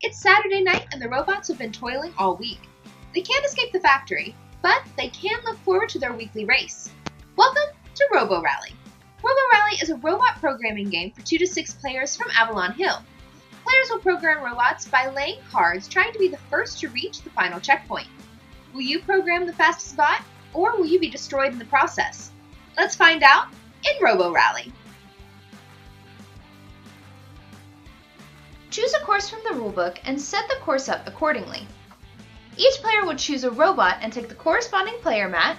It's Saturday night and the robots have been toiling all week. They can't escape the factory, but they can look forward to their weekly race. Welcome to RoboRally. RoboRally is a robot programming game for 2 to 6 players from Avalon Hill. Players will program robots by laying cards trying to be the first to reach the final checkpoint. Will you program the fastest bot, or will you be destroyed in the process? Let's find out in RoboRally. Choose a course from the rulebook and set the course up accordingly. Each player will choose a robot and take the corresponding player mat,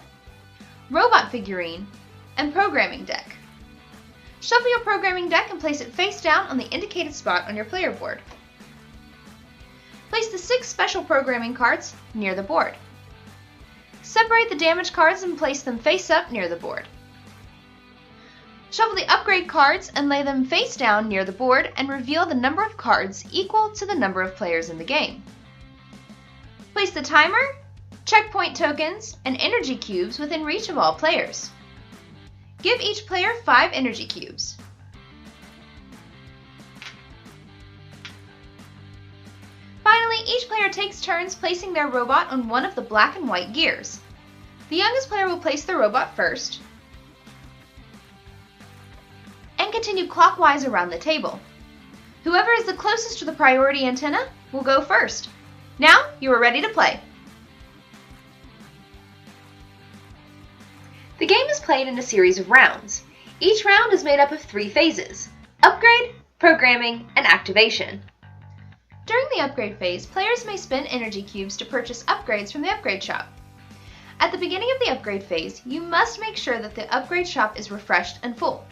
robot figurine, and programming deck. Shuffle your programming deck and place it face down on the indicated spot on your player board. Place the 6 special programming cards near the board. Separate the damaged cards and place them face up near the board. Shuffle the upgrade cards and lay them face down near the board and reveal the number of cards equal to the number of players in the game. Place the timer, checkpoint tokens, and energy cubes within reach of all players. Give each player 5 energy cubes. Finally, each player takes turns placing their robot on one of the black and white gears. The youngest player will place their robot first, and continue clockwise around the table. Whoever is the closest to the priority antenna will go first. Now you are ready to play. The game is played in a series of rounds. Each round is made up of 3 phases: upgrade, programming, and activation. During the upgrade phase, players may spend energy cubes to purchase upgrades from the upgrade shop. At the beginning of the upgrade phase, you must make sure that the upgrade shop is refreshed and full.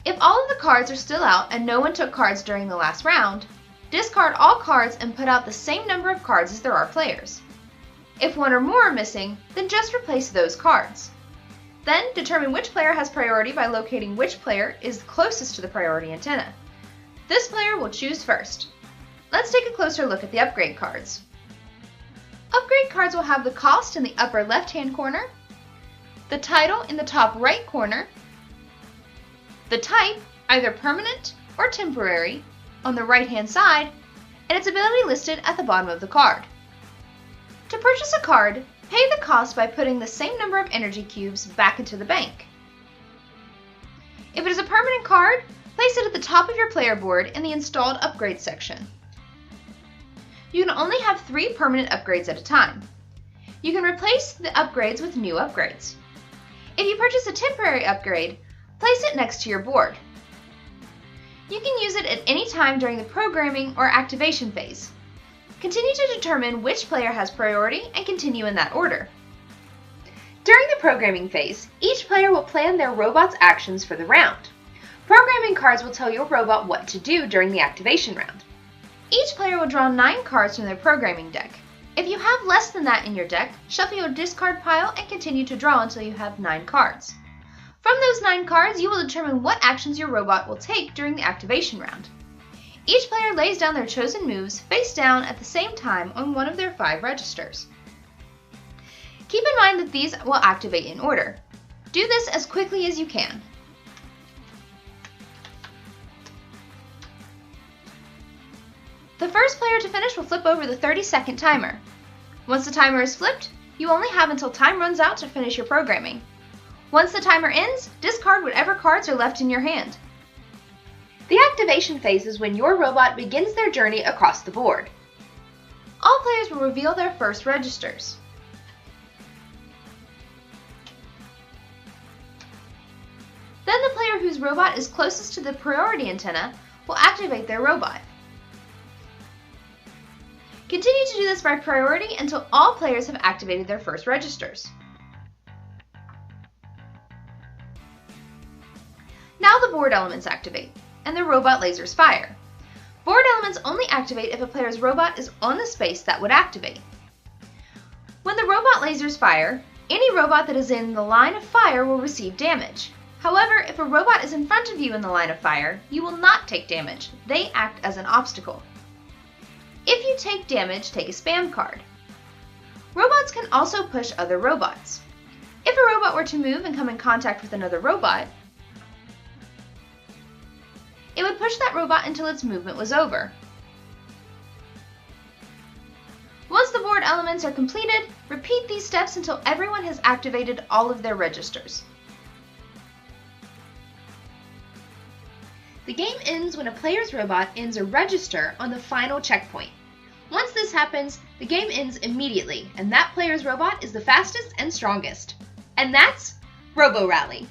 If all of the cards are still out and no one took cards during the last round, discard all cards and put out the same number of cards as there are players. If one or more are missing, then just replace those cards. Then determine which player has priority by locating which player is closest to the priority antenna. This player will choose first. Let's take a closer look at the upgrade cards. Upgrade cards will have the cost in the upper left-hand corner, the title in the top right corner, the type, either permanent or temporary, on the right-hand side, and its ability listed at the bottom of the card. To purchase a card, pay the cost by putting the same number of energy cubes back into the bank. If it is a permanent card, place it at the top of your player board in the installed upgrade section. You can only have 3 permanent upgrades at a time. You can replace the upgrades with new upgrades. If you purchase a temporary upgrade, place it next to your board. You can use it at any time during the programming or activation phase. Continue to determine which player has priority and continue in that order. During the programming phase, each player will plan their robot's actions for the round. Programming cards will tell your robot what to do during the activation round. Each player will draw 9 cards from their programming deck. If you have less than that in your deck, shuffle your discard pile and continue to draw until you have 9 cards. From those 9 cards, you will determine what actions your robot will take during the activation round. Each player lays down their chosen moves face down at the same time on one of their 5 registers. Keep in mind that these will activate in order. Do this as quickly as you can. The first player to finish will flip over the 30-second timer. Once the timer is flipped, you only have until time runs out to finish your programming. Once the timer ends, discard whatever cards are left in your hand. The activation phase is when your robot begins their journey across the board. All players will reveal their first registers. Then the player whose robot is closest to the priority antenna will activate their robot. Continue to do this by priority until all players have activated their first registers. Now the board elements activate, and the robot lasers fire. Board elements only activate if a player's robot is on the space that would activate. When the robot lasers fire, any robot that is in the line of fire will receive damage. However, if a robot is in front of you in the line of fire, you will not take damage. They act as an obstacle. If you take damage, take a spam card. Robots can also push other robots. If a robot were to move and come in contact with another robot, it would push that robot until its movement was over. elements are completed, repeat these steps until everyone has activated all of their registers. The game ends when a player's robot ends a register on the final checkpoint. Once this happens, the game ends immediately, and that player's robot is the fastest and strongest. And that's RoboRally.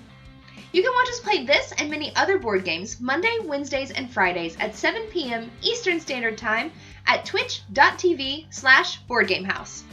You can watch us play this and many other board games Monday, Wednesdays, and Fridays at 7 p.m. Eastern Standard Time at twitch.tv/BoardGameHouse.